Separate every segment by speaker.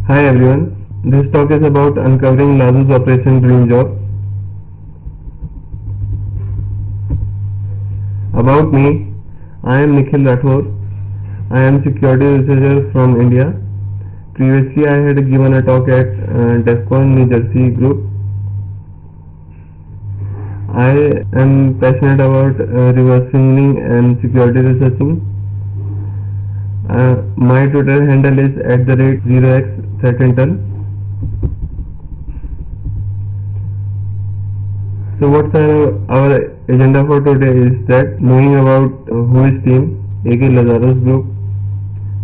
Speaker 1: Hi everyone, this talk is about uncovering Lazu's Operation Dream Job. About me, I am Nikhil Rathore. I am security researcher from India. Previously, I had given a talk at DEFCON New Jersey group. I am passionate about reverse engineering and security researching. My Twitter handle is at the rate 0x So what's our agenda for today is that knowing about who is team, aka Lazarus Group.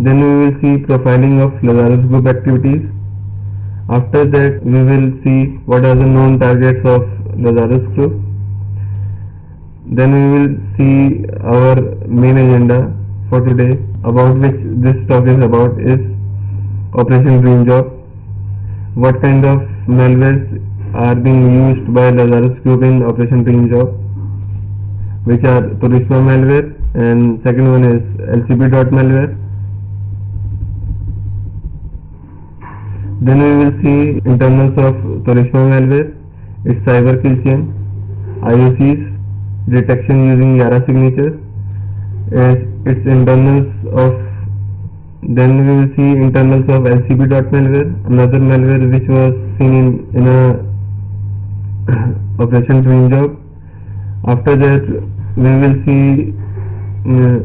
Speaker 1: Then we will see profiling of Lazarus Group activities. After that we will see what are the known targets of Lazarus Group. Then we will see our main agenda for today, about which this talk is about, is Operation Dream Job. What kind of malwares are being used by Lazarus Group in Operation Dream Job, which are Turismo malware, and second one is LCB.malware. Then we will see internals of Turismo malware, its cyber kill chain, IOCs, detection using Yara signature, its internals of. Then we will see internals of LCB.malware, another malware which was seen in a Operation Dream Job. After that we will see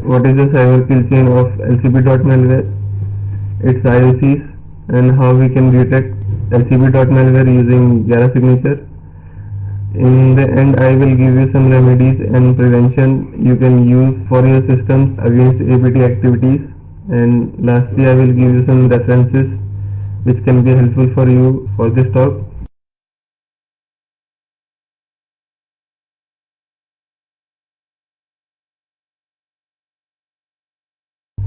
Speaker 1: what is the cyber kill chain of LCB.malware, its IOCs, and how we can detect LCB.malware using Jara signature. In the end, I will give you some remedies and prevention you can use for your systems against APT activities, and lastly I will give you some references which can be helpful for you for this talk.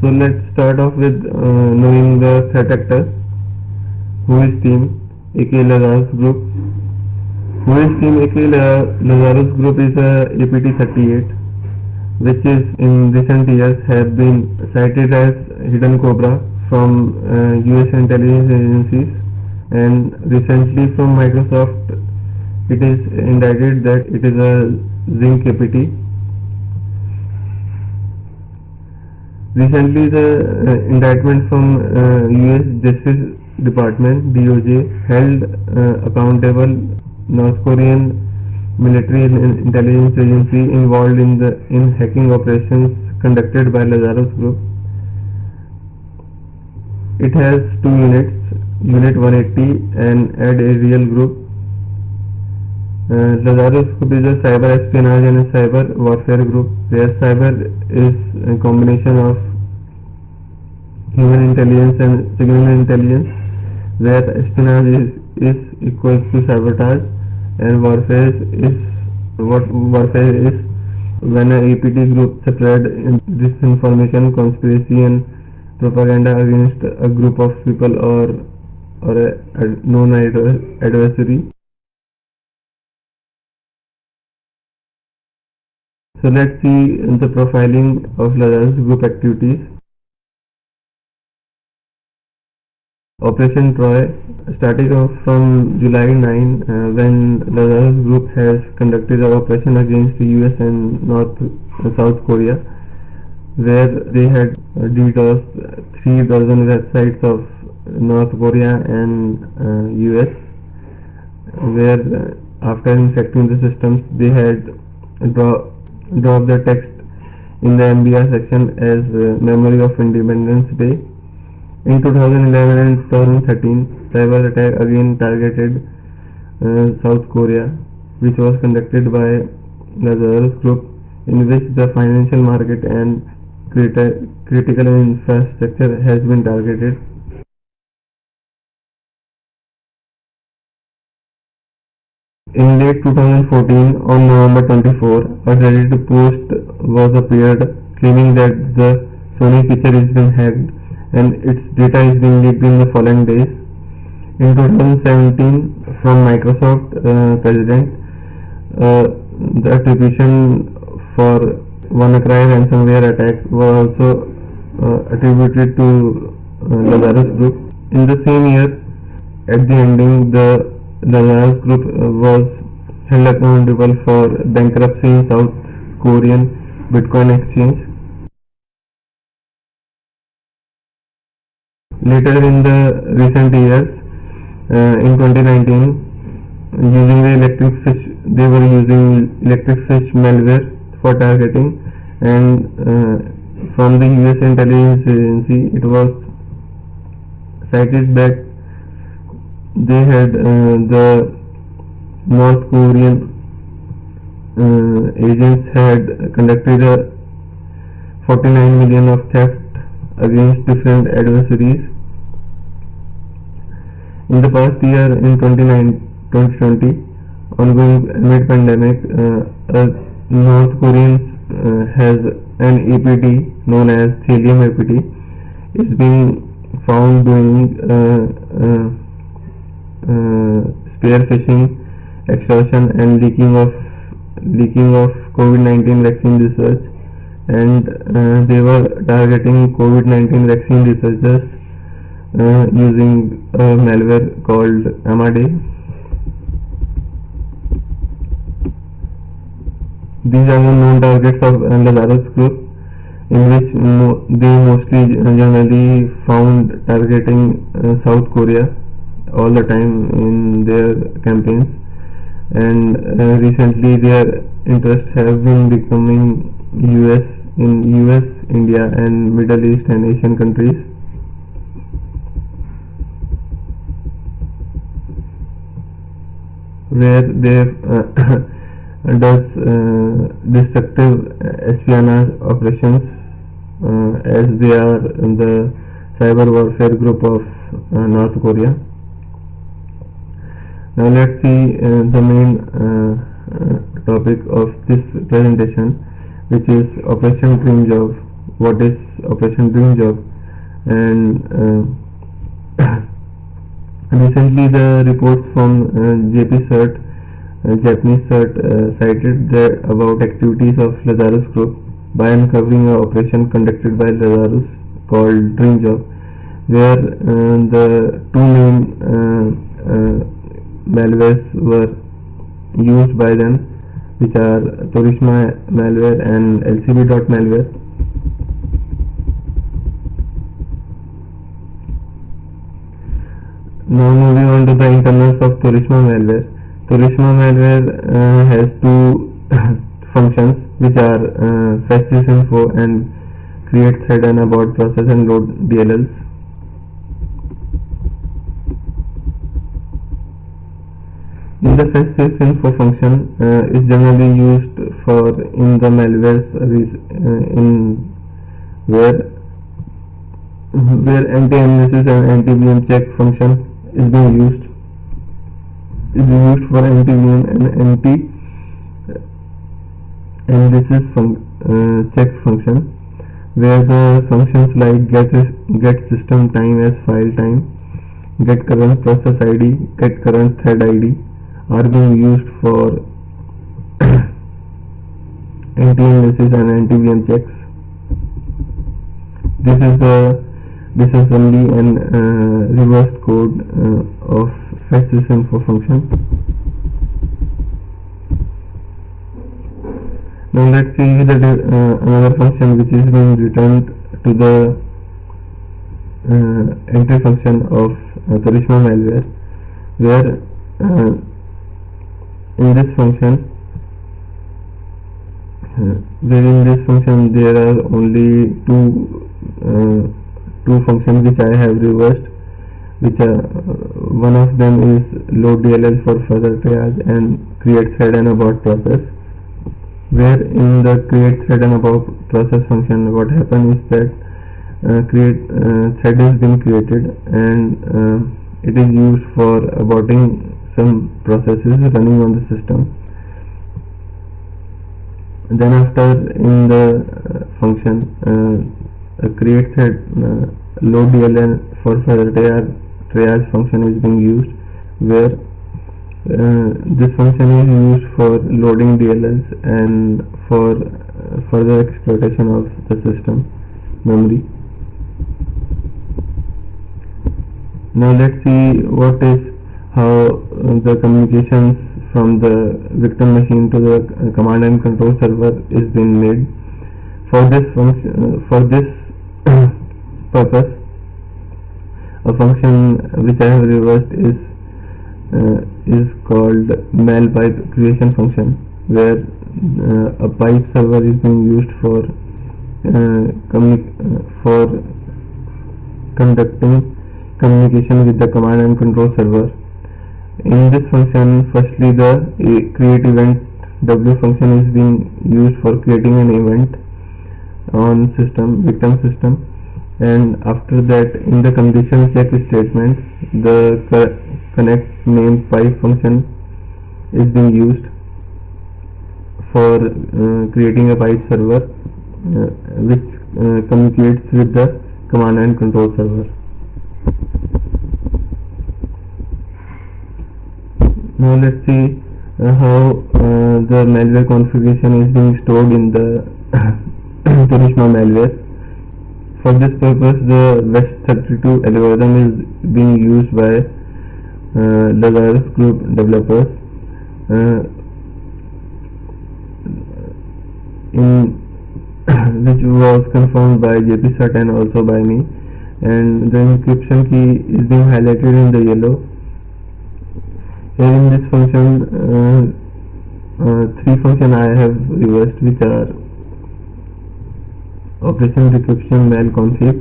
Speaker 1: So let's start off with knowing the threat actors. Who is team, aka Lazarus Group? Who is team, aka Lazarus Group is a APT38, which is in recent years have been cited as hidden cobra from US intelligence agencies, and recently from Microsoft it is indicted that it is a Zinc APT. Recently, the indictment from U.S. Justice Department (DOJ) held accountable North Korean military and intelligence agency involved in hacking operations conducted by Lazarus Group. It has two units, Unit 180 and Ad Ariel Group. Lazarus Group is a cyber espionage and a cyber warfare group, where cyber is a combination of human intelligence and signal intelligence, where espionage is equals to sabotage, and warfare is when a APT group spread disinformation, conspiracy, and propaganda against a group of people or a known adversary. So let's see the profiling of Lazarus Group activities. Operation Troy started off from July 9 when Lazarus Group has conducted an operation against the US and South Korea, where they had DDoSed 3 dozen websites of North Korea and US, where after infecting the systems they had dropped the text in the MBR section as Memory of Independence Day. In 2011 and 2013, cyber attack again targeted South Korea, which was conducted by Lazarus Group, in which the financial market and critical infrastructure has been targeted. In late 2014, on November 24, a Reddit post was appeared claiming that the Sony picture is being hacked and its data is being leaked in the following days. In 2017, from Microsoft president, the attribution for WannaCry ransomware attack was also attributed to Lazarus Group. In the same year, at the ending, the Lazarus Group was held accountable for bankruptcy in South Korean Bitcoin exchange. Later in the recent years, in 2019, they were using electric fish malware for targeting, and from the US intelligence agency, it was cited that they had the North Korean agents had conducted a 49 million of theft against different adversaries. In the past year, in 2020, ongoing amid pandemic, North Korean has an APT known as Thallium APT is being found doing spear phishing, extortion, and leaking of COVID-19 vaccine research, and they were targeting COVID-19 vaccine researchers using a malware called Amade. These are the known targets of Lazarus Group, in which they mostly generally found targeting South Korea all the time in their campaigns, and recently their interests have been becoming US, India, and Middle East and Asian countries. Where they does destructive espionage operations, as they are the cyber warfare group of North Korea. Now let's see the main topic of this presentation, which is Operation Dream Job. What is Operation Dream Job? And recently the reports from JP CERT, Japanese CERT, cited that about activities of Lazarus Group by uncovering an operation conducted by Lazarus called Dream Job, where the two main malwares were used by them, which are Torishma malware and LCB.malware. Now moving on to the internals of Torishma malware. Torishma malware has two functions, which are fetch sysinfo and create thread and abort process and load DLLs. In the fetch sysinfo function is generally used for in the malwares in where anti-MNSS and anti-VM check function is being used. Is used for anti-VM and anti-MNSS check function, where the functions like get system time as file time, get current process ID, get current thread ID are being used for anti-MNSS and anti-VM checks. This is the disassembly and reversed code of fetch sysinfo function. Now let's see another function which is being returned to the entry function of Torishma malware, where in this function there are only two functions which I have reversed, which are one of them is load DLL for further triage and create thread and abort process, where in the create thread and abort process function what happens is that thread is being created, and it is used for aborting some processes running on the system. Then after in the function create thread load DLL for further triage function is being used, where this function is used for loading DLLs and for further exploitation of the system memory. Now let's see what is how the communications from the victim machine to the command and control server is being made. For this function, for this purpose, a function which I have reversed is called mel pipe creation function, where a pipe server is being used for for conducting communication with the command and control server. In this function, firstly the create event w function is being used for creating an event on victim system, and after that in the condition check statement the connect name pipe function is being used for creating a pipe server which communicates with the command and control server. Now let's see how the malware configuration is being stored in the Turishma malware. For this purpose, the WEST32 algorithm is being used by Lazarus Group developers, in which was confirmed by JPSAT and also by me, and the encryption key is being highlighted in the yellow. Here in this function, three functions I have reversed, which are operation decryption mel config,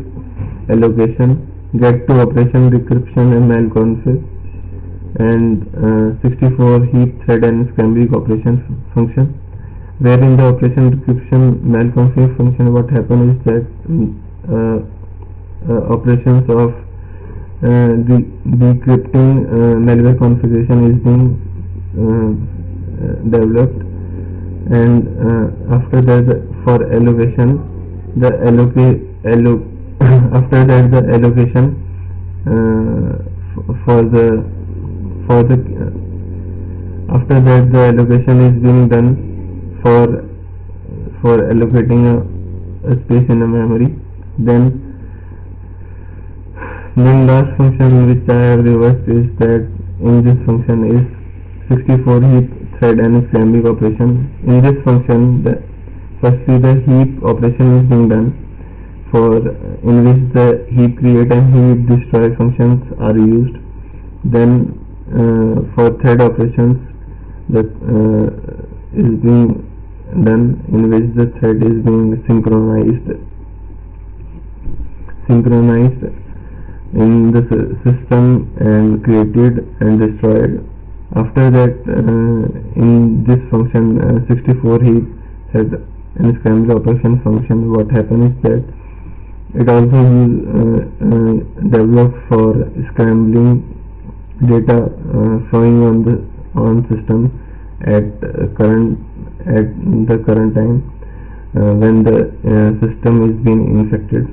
Speaker 1: allocation, get to operation decryption and mel config, and 64 heap thread and scramble operation function. Where in the operation decryption mel config function, what happens is that operations of decrypting malware configuration is being developed, and after that for allocation the after that the allocation after that the allocation is being done for allocating a space in a memory. Then last function which I have reversed is that in this function is 64 heap thread and scramble operation. In this function, firstly the heap operation is being done, in which the heap create and heap destroy functions are used. Then for thread operations that is being done, in which the thread is being synchronized in the system and created and destroyed. After that, in this function 64 heap thread and scramble operation function, what happens is that it also developed for scrambling data flowing on system at the current time when the system is being infected.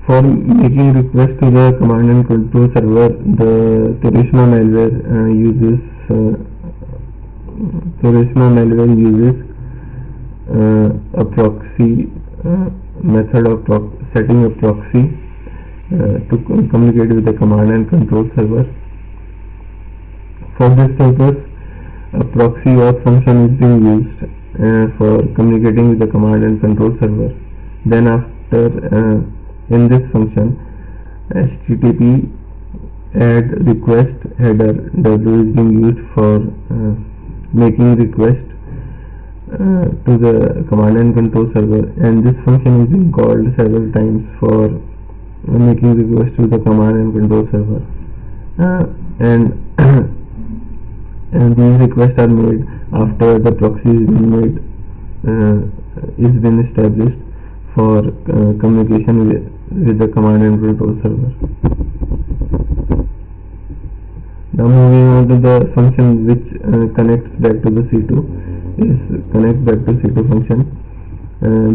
Speaker 1: For making request to the command and control server, the Turishma malware uses a proxy method of setting a proxy to communicate with the command and control server. For this purpose, a proxy auth function is being used for communicating with the command and control server. Then after in this function, HTTP add request header w is being used for making request to the command and control server, and this function is being called several times for making request to the command and control server, and these requests are made after the proxy is been established for communication with the command and control server. Now moving on to the function which connects back to the C2 is connect back to C2 function.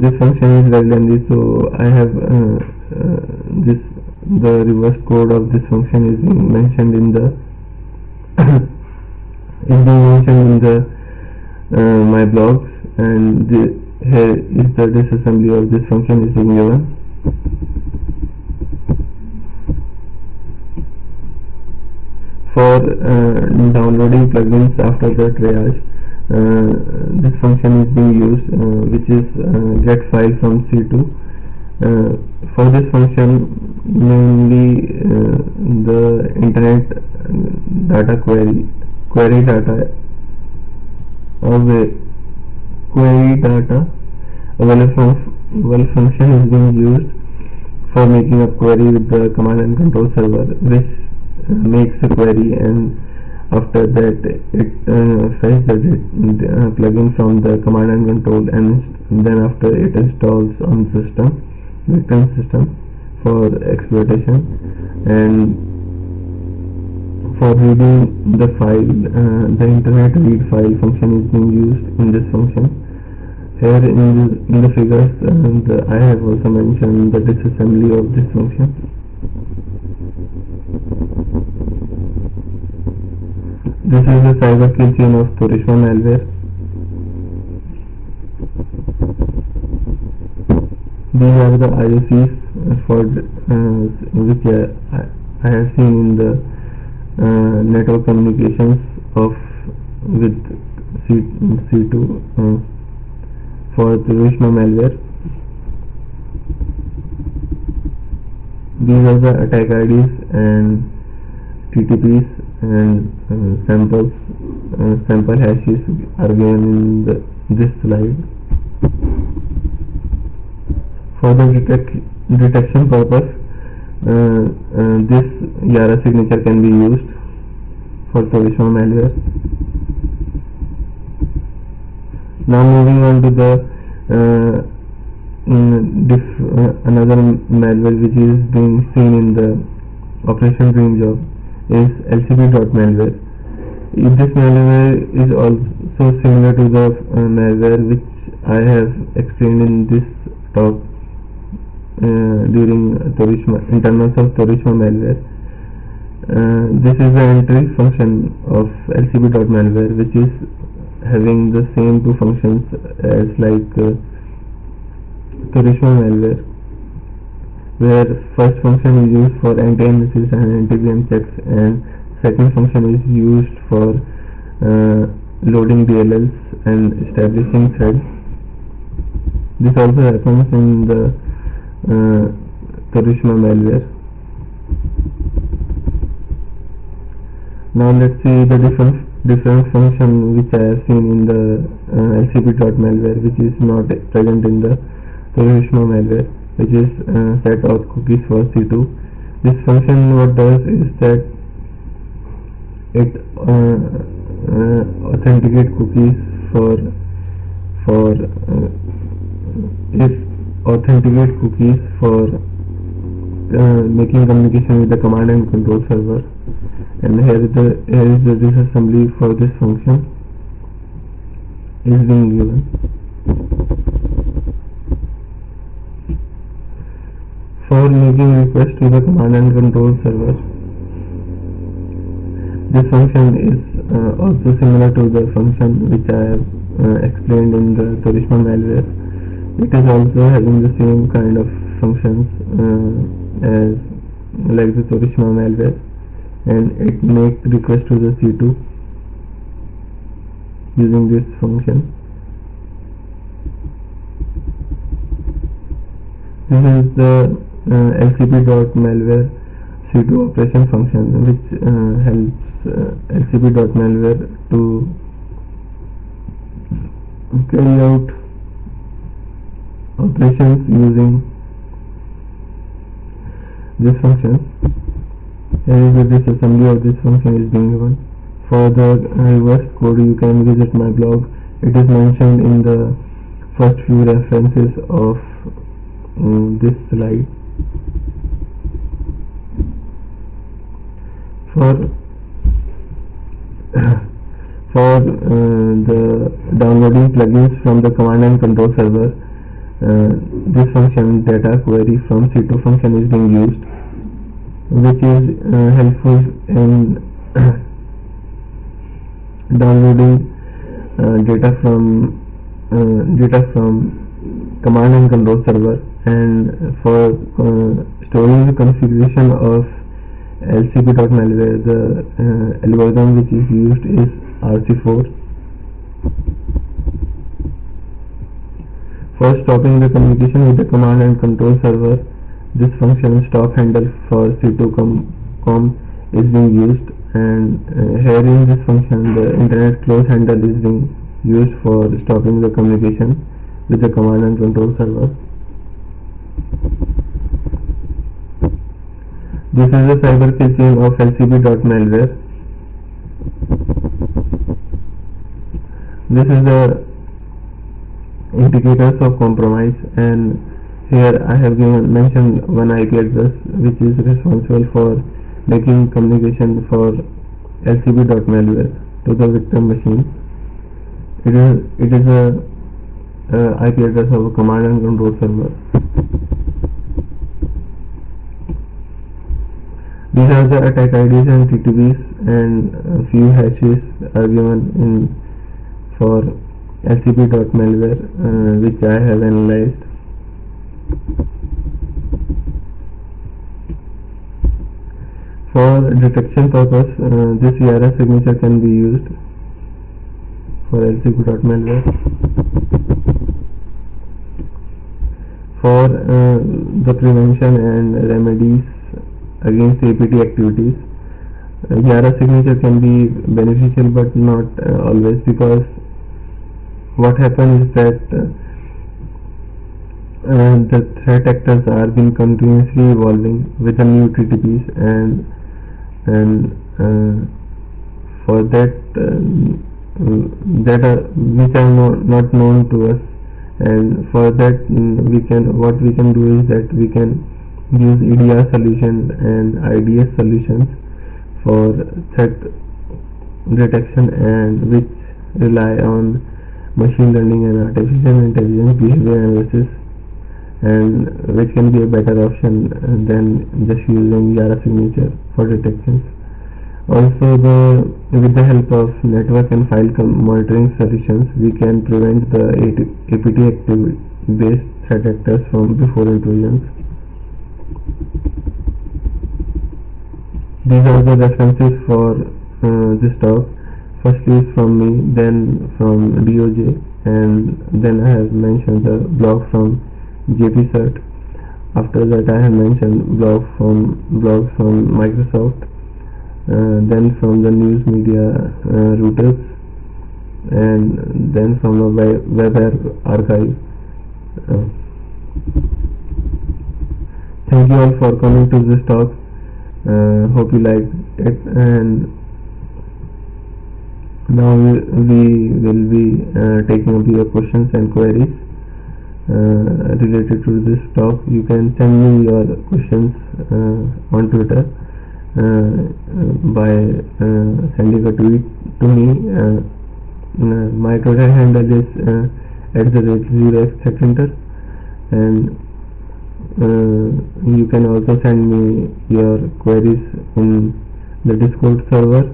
Speaker 1: This function is very lengthy, so I have the reverse code of this function is being mentioned in the my blogs, and Here is the disassembly of this function is being given. For downloading plugins after the triage, this function is being used, which is get file from C2. For this function, mainly the internet data query data of a query data well function is being used for making a query with the command and control server, which makes a query, and after that it fetches the plugin from the command and control, and then after it installs on system victim system for exploitation. And for reading the file, the internet read file function is being used in this function. Here in the figures, I have also mentioned the disassembly of this function. This is the cyber kill chain of Turishma malware. These are the IOCs for which I have seen in the network communications of with C2 for Turishma malware. These are the attack IDs and TTPs and sample hashes are given in this slide. For the detection purpose, this Yara signature can be used for Turishma malware. Now moving on to the another malware which is being seen in the Operation Green Job is LCB.malware. This malware is also similar to the malware which I have explained in this talk during internals of Turishma malware. This is the entry function of LCB.malware, which is having the same two functions as like Turishma malware, where first function is used for anti-analysis and anti-game checks, and second function is used for loading DLLs and establishing threads. This also happens in the Turishma malware. Now let's see the different function which I have seen in the LCB.malware, which is not present in the Turishma malware, which is set auth cookies for C2. This function what does is that it authenticate cookies for making communication with the command and control server. And here is the disassembly for this function is being given. For making request to the command and control server, this function is also similar to the function which I have explained in the Turishma malware. It is also having the same kind of functions as like the Turishma malware, and it makes request to the C2 using this function. This is the LCB.malware C2 operation function, which helps LCB.malware to carry out operations using this function. Here is the disassembly of this function is being given. For the reverse code, you can visit my blog. It is mentioned in the first few references of this slide. For the downloading plugins from the command and control server, this function data query from C2 function is being used, which is helpful in downloading data from data from command and control server, and for storing the configuration of lcb.malware, the algorithm which is used is RC4. For stopping the communication with the command and control server, this function stop handle for c2com is being used, and here in this function the internet close handle is being used for stopping the communication with the command and control server. This is the cyber kill chain of lcb.malware. This is the indicators of compromise, and here I have mentioned one IP address which is responsible for making communication for lcb.malware to the victim machine. It is a IP address of a command and control server. These are the attack IDs and TTPs, and a few hashes are given in for lcb.malware which I have analyzed. For detection purpose, this ERS signature can be used for lcb.malware. For the prevention and remedies against APT activities, ERS signature can be beneficial but not always, because what happens is that the threat actors are being continuously evolving with the new TTPs, and for that that are which are not known to us, and for that what we can do is that we can use EDR solutions and IDS solutions for threat detection, and which rely on machine learning and artificial intelligence behavior analysis, and which can be a better option than just using ERS signature for detections. Also, with the help of network and file monitoring solutions, we can prevent the APT activity based threat actors from before intrusions. These are the references for this talk. Firstly is from me, then from DOJ, and then I have mentioned the blog from JPCert. After that I have mentioned blogs from Microsoft, then from the news media Reuters, and then from the web archive. Thank you all for coming to this talk. Hope you liked it, and now we will be taking up your questions and queries related to this talk. You can send me your questions on Twitter by sending a tweet to me. My Twitter handle is @0xTechCenter, and you can also send me your queries in the Discord server.